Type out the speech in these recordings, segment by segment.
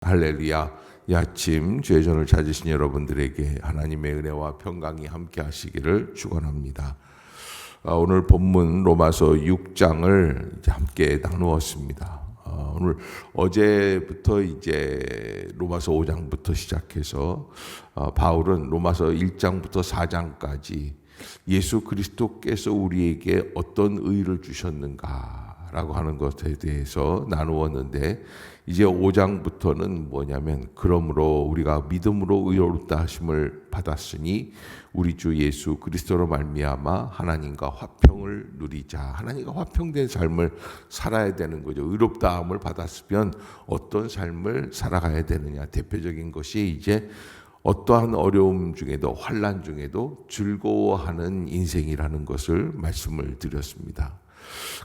할렐루야. 이 아침 주의 전을 찾으신 여러분들에게 하나님의 은혜와 평강이 함께 하시기를 축원합니다. 오늘 본문 로마서 6장을 이제 함께 나누었습니다. 오늘 어제부터 이제 로마서 5장부터 시작해서 바울은 로마서 1장부터 4장까지 예수 그리스도께서 우리에게 어떤 의를 주셨는가라고 하는 것에 대해서 나누었는데, 이제 5장부터는 뭐냐면, 그러므로 우리가 믿음으로 의롭다 하심을 받았으니 우리 주 예수 그리스도로 말미암아 하나님과 화평을 누리자. 하나님과 화평된 삶을 살아야 되는 거죠. 의롭다함을 받았으면 어떤 삶을 살아가야 되느냐. 대표적인 것이 이제 어떠한 어려움 중에도, 환난 중에도 즐거워하는 인생이라는 것을 말씀을 드렸습니다.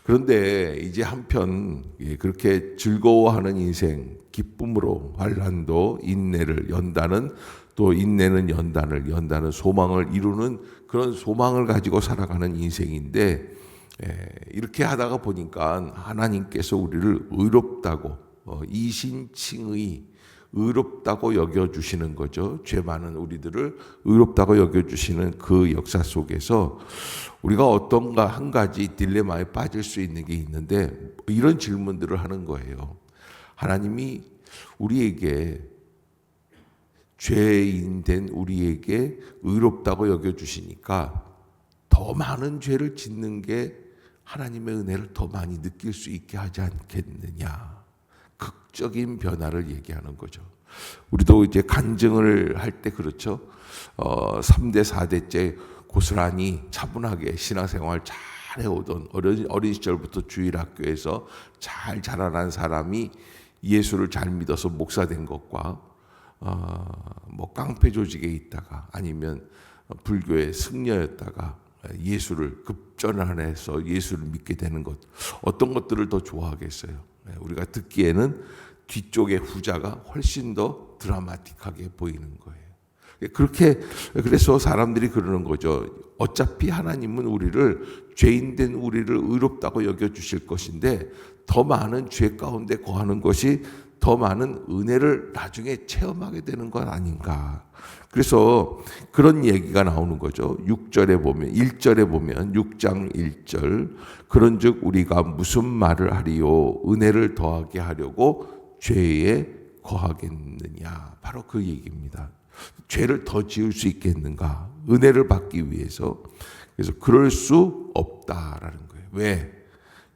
그런데 이제 한편 그렇게 즐거워하는 인생, 기쁨으로 환난도 인내를 연다는, 또 인내는 연단을, 연단은 소망을 이루는 그런 소망을 가지고 살아가는 인생인데, 이렇게 하다가 보니까 하나님께서 우리를 의롭다고, 이신칭의 의롭다고 여겨주시는 거죠. 죄 많은 우리들을 의롭다고 여겨주시는 그 역사 속에서 우리가 어떤가 한 가지 딜레마에 빠질 수 있는 게 있는데, 이런 질문들을 하는 거예요. 하나님이 우리에게, 죄인 된 우리에게 의롭다고 여겨주시니까 더 많은 죄를 짓는 게 하나님의 은혜를 더 많이 느낄 수 있게 하지 않겠느냐. 극적인 변화를 얘기하는 거죠. 우리도 이제 간증을 할 때 그렇죠. 3대 4대째 고스란히 차분하게 신앙생활 잘 해오던, 어린 시절부터 주일학교에서 잘 자라난 사람이 예수를 잘 믿어서 목사 된 것과, 뭐 깡패 조직에 있다가 아니면 불교의 승려였다가 예수를 급전환해서 예수를 믿게 되는 것, 어떤 것들을 더 좋아하겠어요? 우리가 듣기에는 뒤쪽의 후자가 훨씬 더 드라마틱하게 보이는 거예요. 그래서 사람들이 그러는 거죠. 어차피 하나님은 우리를, 죄인된 우리를 의롭다고 여겨주실 것인데 더 많은 죄 가운데 거하는 것이 더 많은 은혜를 나중에 체험하게 되는 것 아닌가. 그래서 그런 얘기가 나오는 거죠. 6절에 보면, 1절에 보면 6장 1절, 그런즉 우리가 무슨 말을 하리요, 은혜를 더하게 하려고 죄에 거하겠느냐. 바로 그 얘기입니다. 죄를 더 지을 수 있겠는가, 은혜를 받기 위해서. 그래서 그럴 수 없다라는 거예요. 왜?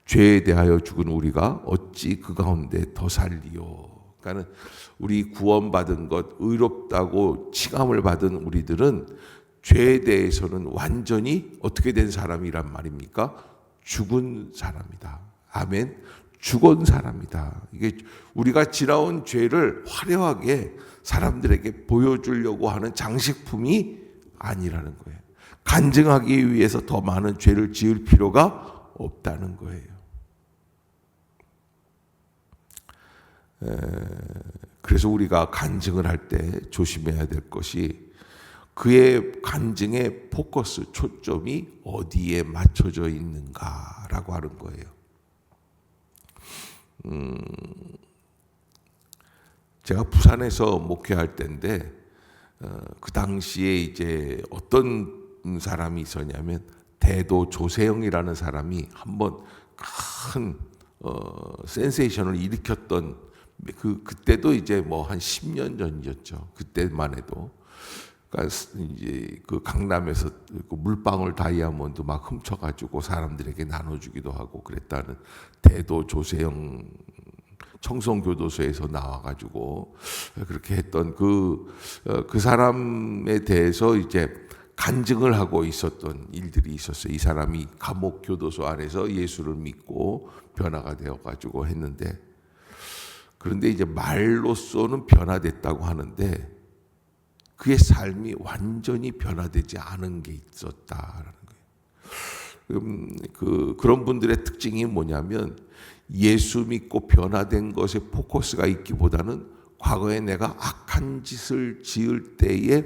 죄에 대하여 죽은 우리가 어찌 그 가운데 더 살리요. 그러니까 우리 구원받은 것, 의롭다고 칭함을 받은 우리들은 죄에 대해서는 완전히 어떻게 된 사람이란 말입니까? 죽은 사람이다. 아멘. 죽은 사람이다. 이게 우리가 지나온 죄를 화려하게 사람들에게 보여주려고 하는 장식품이 아니라는 거예요. 간증하기 위해서 더 많은 죄를 지을 필요가 없다는 거예요. 그래서 우리가 간증을 할 때 조심해야 될 것이, 그의 간증의 포커스, 초점이 어디에 맞춰져 있는가라고 하는 거예요. 제가 부산에서 목회할 때인데, 그 당시에 이제 어떤 사람이 있었냐면, 대도 조세영이라는 사람이 한번 큰 센세이션을 일으켰던, 그때도 이제 뭐 한 10년 전이었죠. 그때만 해도. 그러니까 이제 그 강남에서 그 물방울 다이아몬드 막 훔쳐가지고 사람들에게 나눠주기도 하고 그랬다는 대도 조세영 청송교도소에서 나와가지고 그렇게 했던 그 사람에 대해서 이제 간증을 하고 있었던 일들이 있었어요. 이 사람이 감옥 교도소 안에서 예수를 믿고 변화가 되어가지고 했는데, 그런데 이제 말로서는 변화됐다고 하는데 그의 삶이 완전히 변화되지 않은 게 있었다라는 거예요. 그런 분들의 특징이 뭐냐면, 예수 믿고 변화된 것에 포커스가 있기보다는 과거에 내가 악한 짓을 지을 때에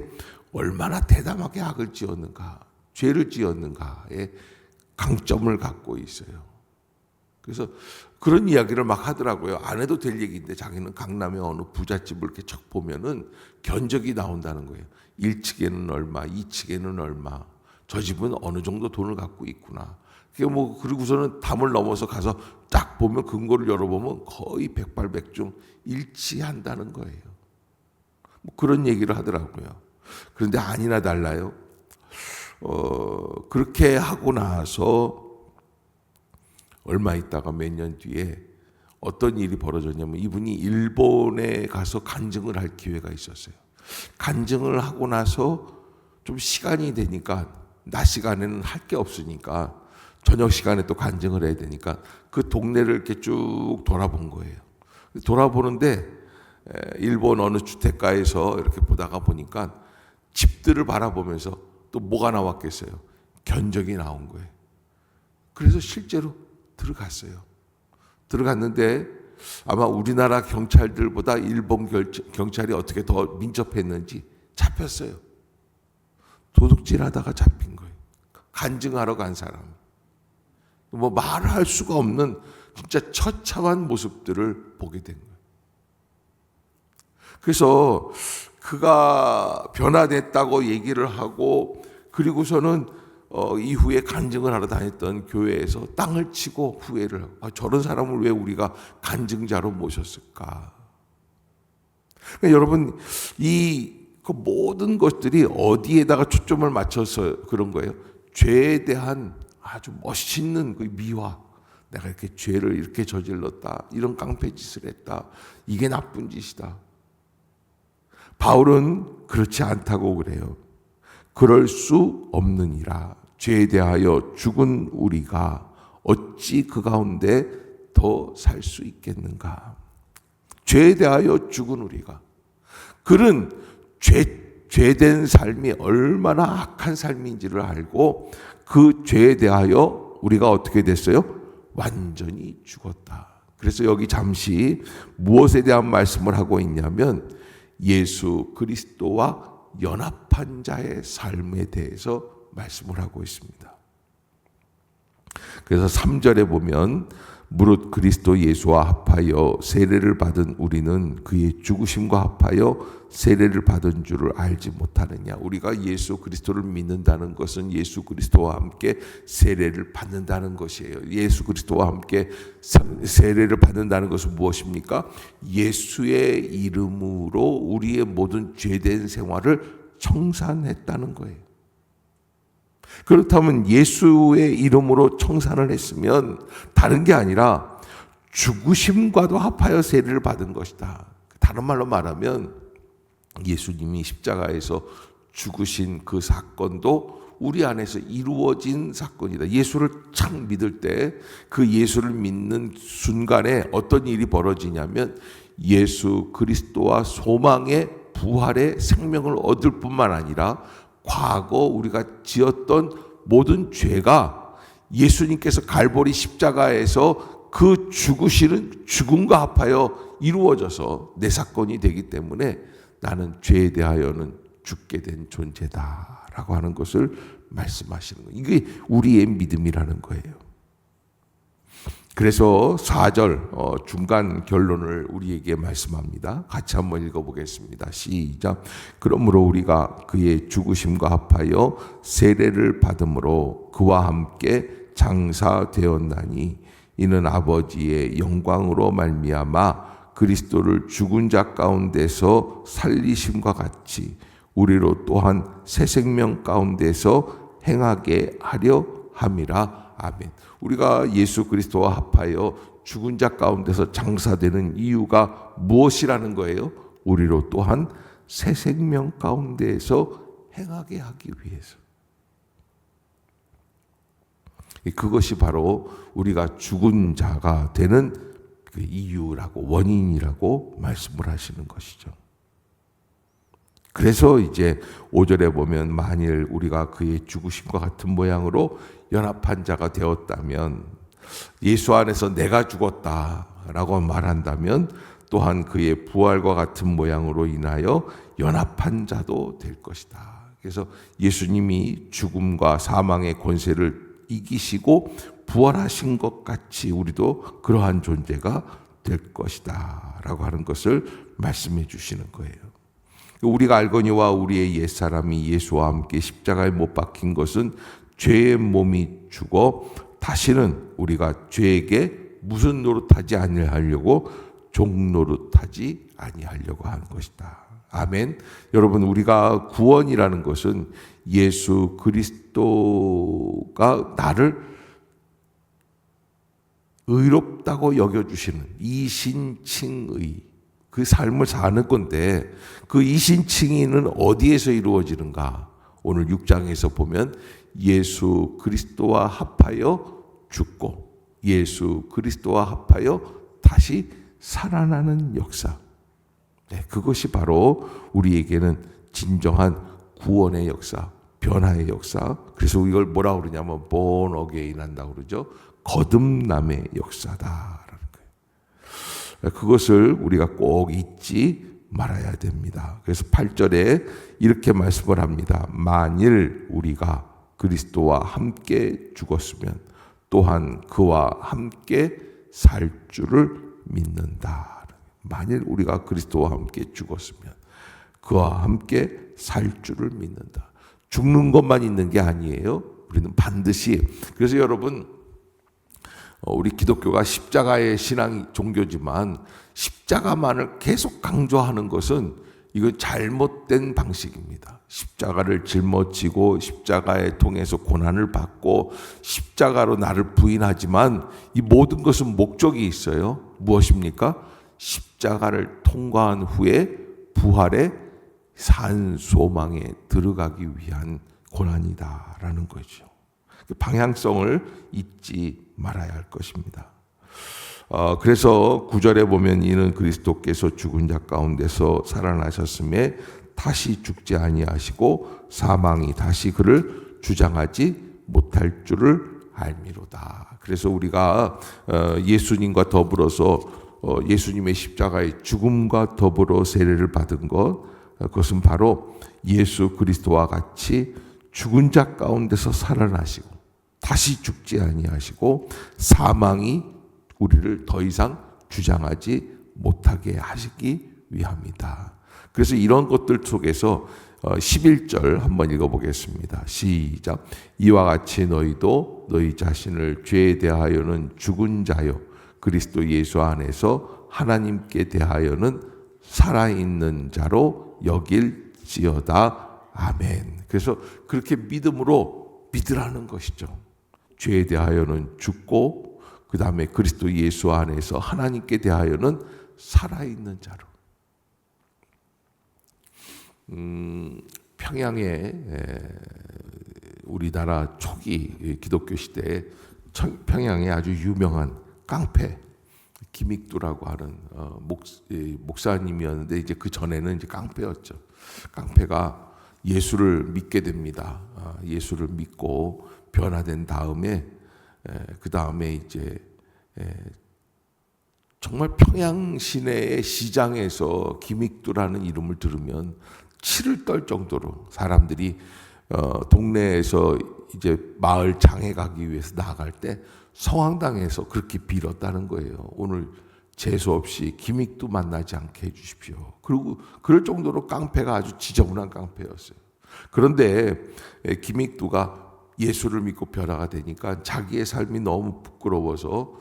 얼마나 대담하게 악을 지었는가, 죄를 지었는가에 강점을 갖고 있어요. 그래서 그런 이야기를 막 하더라고요. 안 해도 될 얘기인데 자기는 강남의 어느 부잣집을 이렇게 척 보면은 견적이 나온다는 거예요. 1층에는 얼마, 2층에는 얼마. 저 집은 어느 정도 돈을 갖고 있구나. 그리고서는 담을 넘어서 가서 딱 보면 금고를 열어보면 거의 백발백중 일치한다는 거예요. 그런 얘기를 하더라고요. 그런데 아니나 달라요. 그렇게 하고 나서 얼마 있다가 몇 년 뒤에 어떤 일이 벌어졌냐면 이분이 일본에 가서 간증을 할 기회가 있었어요. 간증을 하고 나서 좀 시간이 되니까 낮 시간에는 할 게 없으니까 저녁 시간에 또 간증을 해야 되니까 그 동네를 이렇게 쭉 돌아본 거예요. 돌아보는데 일본 어느 주택가에서 이렇게 보다가 보니까 집들을 바라보면서 또 뭐가 나왔겠어요? 견적이 나온 거예요. 그래서 실제로 들어갔어요. 들어갔는데 아마 우리나라 경찰들보다 일본 경찰이 어떻게 더 민첩했는지 잡혔어요. 도둑질하다가 잡힌 거예요. 간증하러 간 사람. 말할 수가 없는 진짜 처참한 모습들을 보게 된 거예요. 그래서 그가 변화됐다고 얘기를 하고 그리고서는 이후에 간증을 하러 다녔던 교회에서 땅을 치고 후회를 하고 저런 사람을 왜 우리가 간증자로 모셨을까? 그러니까 여러분 그 모든 것들이 어디에다가 초점을 맞춰서 그런 거예요? 죄에 대한 아주 멋있는 그 미화. 내가 이렇게 죄를 이렇게 저질렀다. 이런 깡패짓을 했다. 이게 나쁜 짓이다. 바울은 그렇지 않다고 그래요. 그럴 수 없느니라. 죄에 대하여 죽은 우리가 어찌 그 가운데 더 살 수 있겠는가? 죄에 대하여 죽은 우리가. 그는 죄된 삶이 얼마나 악한 삶인지를 알고 그 죄에 대하여 우리가 어떻게 됐어요? 완전히 죽었다. 그래서 여기 잠시 무엇에 대한 말씀을 하고 있냐면 예수 그리스도와 연합한 자의 삶에 대해서 말씀을 하고 있습니다. 그래서 3절에 보면 무릇 그리스도 예수와 합하여 세례를 받은 우리는 그의 죽으심과 합하여 세례를 받은 줄을 알지 못하느냐. 우리가 예수 그리스도를 믿는다는 것은 예수 그리스도와 함께 세례를 받는다는 것이에요. 예수 그리스도와 함께 세례를 받는다는 것은 무엇입니까? 예수의 이름으로 우리의 모든 죄된 생활을 청산했다는 거예요. 그렇다면 예수의 이름으로 청산을 했으면 다른 게 아니라 죽으심과도 합하여 세례를 받은 것이다. 다른 말로 말하면 예수님이 십자가에서 죽으신 그 사건도 우리 안에서 이루어진 사건이다. 예수를 참 믿을 때 그 예수를 믿는 순간에 어떤 일이 벌어지냐면 예수 그리스도와 소망의 부활의 생명을 얻을 뿐만 아니라 과거 우리가 지었던 모든 죄가 예수님께서 갈보리 십자가에서 그 죽음과 합하여 이루어져서 내 사건이 되기 때문에 나는 죄에 대하여는 죽게 된 존재다라고 하는 것을 말씀하시는 거예요. 이게 우리의 믿음이라는 거예요. 그래서 4절 중간 결론을 우리에게 말씀합니다. 같이 한번 읽어보겠습니다. 시작. 그러므로 우리가 그의 죽으심과 합하여 세례를 받음으로 그와 함께 장사되었나니 이는 아버지의 영광으로 말미암아 그리스도를 죽은 자 가운데서 살리심과 같이 우리로 또한 새 생명 가운데서 행하게 하려 함이라. 아멘. 우리가 예수 그리스도와 합하여 죽은 자 가운데서 장사되는 이유가 무엇이라는 거예요? 우리로 또한 새 생명 가운데에서 행하게 하기 위해서. 그것이 바로 우리가 죽은 자가 되는 그 이유라고, 원인이라고 말씀을 하시는 것이죠. 그래서 이제 5절에 보면 만일 우리가 그의 죽으심과 같은 모양으로 연합한 자가 되었다면, 예수 안에서 내가 죽었다라고 말한다면 또한 그의 부활과 같은 모양으로 인하여 연합한 자도 될 것이다. 그래서 예수님이 죽음과 사망의 권세를 이기시고 부활하신 것 같이 우리도 그러한 존재가 될 것이다 라고 하는 것을 말씀해 주시는 거예요. 우리가 알거니와 우리의 옛사람이 예수와 함께 십자가에 못 박힌 것은 죄의 몸이 죽어 다시는 우리가 죄에게 무슨 노릇하지 아니하려고 종노릇하지 아니하려고 하는 것이다. 아멘. 여러분, 우리가 구원이라는 것은 예수 그리스도가 나를 의롭다고 여겨주시는 이신칭의 그 삶을 사는 건데, 그 이신칭의는 어디에서 이루어지는가? 오늘 6장에서 보면 예수 그리스도와 합하여 죽고 예수 그리스도와 합하여 다시 살아나는 역사. 네, 그것이 바로 우리에게는 진정한 구원의 역사, 변화의 역사. 그래서 이걸 뭐라고 그러냐면 born again 한다고 그러죠. 거듭남의 역사다라는 거예요. 그것을 우리가 꼭 잊지 말아야 됩니다. 그래서 8절에 이렇게 말씀을 합니다. 만일 우리가 그리스도와 함께 죽었으면 또한 그와 함께 살 줄을 믿는다. 만일 우리가 그리스도와 함께 죽었으면 그와 함께 살 줄을 믿는다. 죽는 것만 있는 게 아니에요. 우리는 반드시. 그래서 여러분, 우리 기독교가 십자가의 신앙 종교지만 십자가만을 계속 강조하는 것은 이건 잘못된 방식입니다. 십자가를 짊어지고 십자가에 통해서 고난을 받고 십자가로 나를 부인하지만 이 모든 것은 목적이 있어요. 무엇입니까? 십자가를 통과한 후에 부활의 산 소망에 들어가기 위한 고난이다라는 거죠. 방향성을 잊지 말아야 할 것입니다. 그래서 9절에 보면 이는 그리스도께서 죽은 자 가운데서 살아나셨음에 다시 죽지 아니하시고 사망이 다시 그를 주장하지 못할 줄을 알미로다. 그래서 우리가 예수님과 더불어서 예수님의 십자가의 죽음과 더불어 세례를 받은 것, 그것은 바로 예수 그리스도와 같이 죽은 자 가운데서 살아나시고 다시 죽지 아니하시고 사망이 우리를 더 이상 주장하지 못하게 하시기 위함이다. 그래서 이런 것들 속에서 11절 한번 읽어보겠습니다. 시작. 이와 같이 너희도 너희 자신을 죄에 대하여는 죽은 자요 그리스도 예수 안에서 하나님께 대하여는 살아있는 자로 여길지어다. 아멘. 그래서 그렇게 믿음으로 믿으라는 것이죠. 죄에 대하여는 죽고 그 다음에 그리스도 예수 안에서 하나님께 대하여는 살아있는 자로. 평양에 우리나라 초기 기독교 시대에 평양에 아주 유명한 깡패 김익두라고 하는 목사님이었는데 이제 그 전에는 이제 깡패였죠. 깡패가 예수를 믿게 됩니다. 예수를 믿고 변화된 다음에 그 다음에 이제 정말 평양 시내의 시장에서 김익두라는 이름을 들으면 치를 떨 정도로 사람들이 동네에서 이제 마을 장에 가기 위해서 나갈 때 성황당에서 그렇게 빌었다는 거예요. 오늘 재수 없이 김익두 만나지 않게 해주십시오. 그리고 그럴 정도로 깡패가 아주 지저분한 깡패였어요. 그런데 김익두가 예수를 믿고 변화가 되니까 자기의 삶이 너무 부끄러워서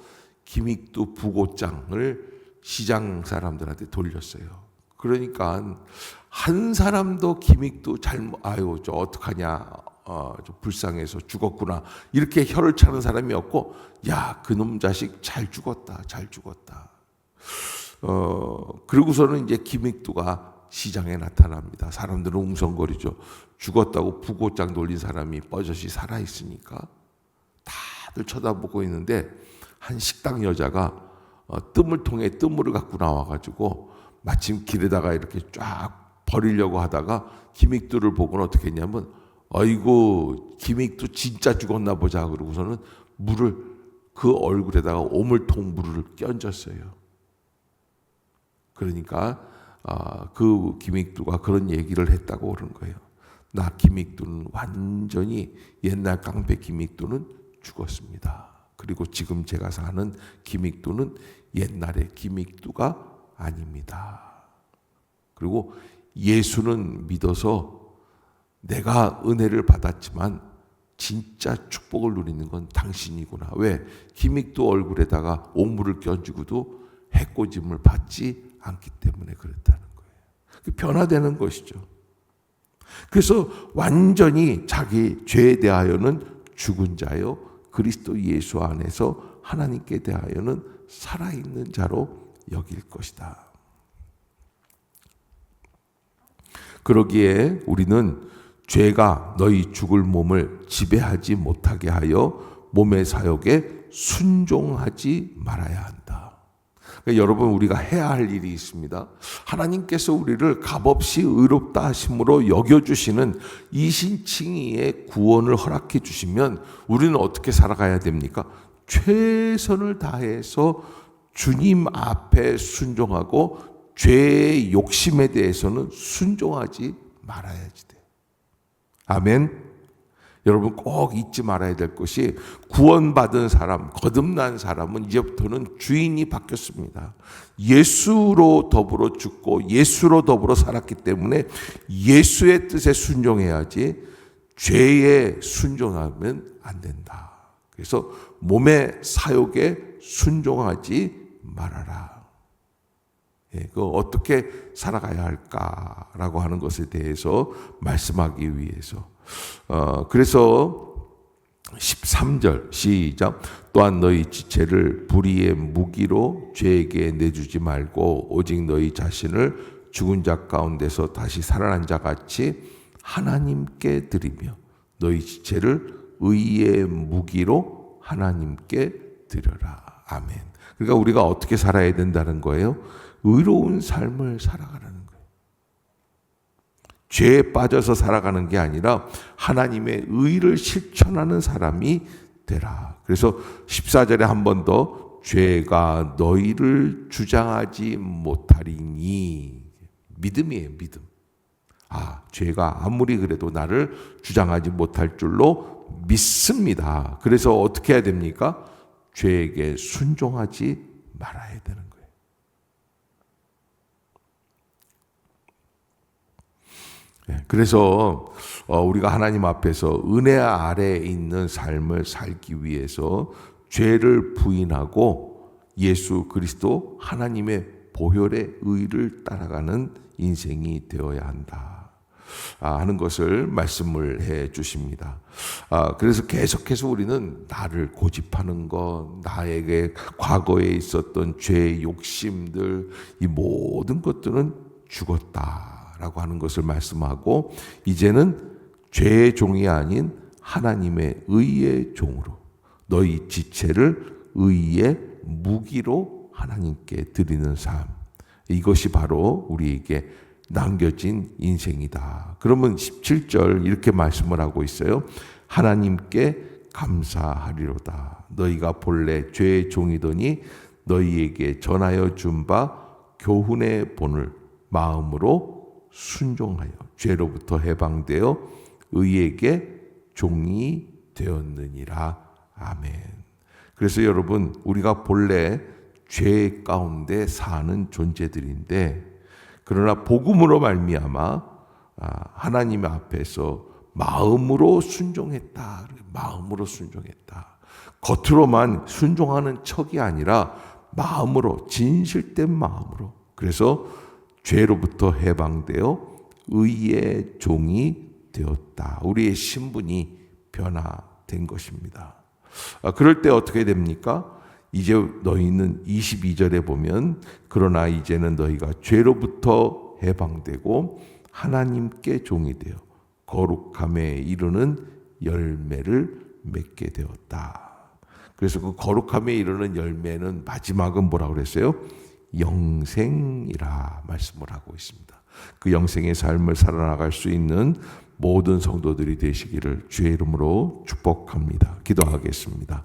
김익두 부고장을 시장 사람들한테 돌렸어요. 그러니까 한 사람도 김익두 아유 저 어떡하냐, 저 불쌍해서 죽었구나 이렇게 혀를 차는 사람이 없고, 야 그놈 자식 잘 죽었다, 잘 죽었다. 그러고서는 이제 김익두가 시장에 나타납니다. 사람들은 웅성거리죠. 죽었다고 부고장 돌린 사람이 뻐젓이 살아있으니까 다들 쳐다보고 있는데 한 식당 여자가 뜸물통에 뜸물을 갖고 나와가지고 마침 길에다가 이렇게 쫙 버리려고 하다가 김익두를 보고는 어떻게 했냐면 아이고 김익두 진짜 죽었나 보자 그러고서는 물을 그 얼굴에다가 오물통 물을 끼얹었어요. 그러니까 그 김익두가 그런 얘기를 했다고 그런 거예요. 나 김익두는 완전히 옛날 깡패 김익두는 죽었습니다. 그리고 지금 제가 사는 기믹도는 옛날의 기믹도가 아닙니다. 그리고 예수는 믿어서 내가 은혜를 받았지만 진짜 축복을 누리는 건 당신이구나. 왜? 기믹도 얼굴에다가 옥물을 껴주고도 해코짐을 받지 않기 때문에 그렇다는 거예요. 변화되는 것이죠. 그래서 완전히 자기 죄에 대하여는 죽은 자요, 그리스도 예수 안에서 하나님께 대하여는 살아있는 자로 여길 것이다. 그러기에 우리는 죄가 너희 죽을 몸을 지배하지 못하게 하여 몸의 사욕에 순종하지 말아야 한다. 그러니까 여러분, 우리가 해야 할 일이 있습니다. 하나님께서 우리를 값없이 의롭다 하심으로 여겨주시는 이신칭의의 구원을 허락해 주시면 우리는 어떻게 살아가야 됩니까? 최선을 다해서 주님 앞에 순종하고 죄의 욕심에 대해서는 순종하지 말아야지 돼요. 아멘. 여러분, 꼭 잊지 말아야 될 것이, 구원받은 사람, 거듭난 사람은 이제부터는 주인이 바뀌었습니다. 예수로 더불어 죽고 예수로 더불어 살았기 때문에 예수의 뜻에 순종해야지 죄에 순종하면 안 된다. 그래서 몸의 사욕에 순종하지 말아라. 그 어떻게 살아가야 할까라고 하는 것에 대해서 말씀하기 위해서, 그래서 13절 시작. 또한 너희 지체를 불의의 무기로 죄에게 내주지 말고 오직 너희 자신을 죽은 자 가운데서 다시 살아난 자 같이 하나님께 드리며 너희 지체를 의의 무기로 하나님께 드려라. 아멘. 그러니까 우리가 어떻게 살아야 된다는 거예요? 의로운 삶을 살아가라는 거예요. 죄에 빠져서 살아가는 게 아니라 하나님의 의를 실천하는 사람이 되라. 그래서 14절에 한 번 더, 죄가 너희를 주장하지 못하리니. 믿음이에요, 믿음. 죄가 아무리 그래도 나를 주장하지 못할 줄로 믿습니다. 그래서 어떻게 해야 됩니까? 죄에게 순종하지 말아야 되는 거예요. 그래서 우리가 하나님 앞에서 은혜 아래에 있는 삶을 살기 위해서 죄를 부인하고 예수 그리스도 하나님의 보혈의 의를 따라가는 인생이 되어야 한다 하는 것을 말씀을 해 주십니다. 그래서 계속해서 우리는 나를 고집하는 것, 나에게 과거에 있었던 죄의 욕심들, 이 모든 것들은 죽었다라고 하는 것을 말씀하고, 이제는 죄의 종이 아닌 하나님의 의의 종으로 너희 지체를 의의 무기로 하나님께 드리는 삶, 이것이 바로 우리에게 남겨진 인생이다. 그러면 17절 이렇게 말씀을 하고 있어요. 하나님께 감사하리로다. 너희가 본래 죄의 종이더니 너희에게 전하여 준 바 교훈의 본을 마음으로 순종하여 죄로부터 해방되어 의에게 종이 되었느니라. 아멘. 그래서 여러분, 우리가 본래 죄 가운데 사는 존재들인데, 그러나 복음으로 말미암아 하나님 앞에서 마음으로 순종했다. 마음으로 순종했다. 겉으로만 순종하는 척이 아니라 마음으로, 진실된 마음으로. 그래서 죄로부터 해방되어 의의 종이 되었다. 우리의 신분이 변화된 것입니다. 그럴 때 어떻게 됩니까? 이제 너희는 22절에 보면, 그러나 이제는 너희가 죄로부터 해방되고 하나님께 종이 되어 거룩함에 이르는 열매를 맺게 되었다. 그래서 그 거룩함에 이르는 열매는 마지막은 뭐라고 그랬어요? 영생이라 말씀을 하고 있습니다. 그 영생의 삶을 살아나갈 수 있는 모든 성도들이 되시기를 주의 이름으로 축복합니다. 기도하겠습니다.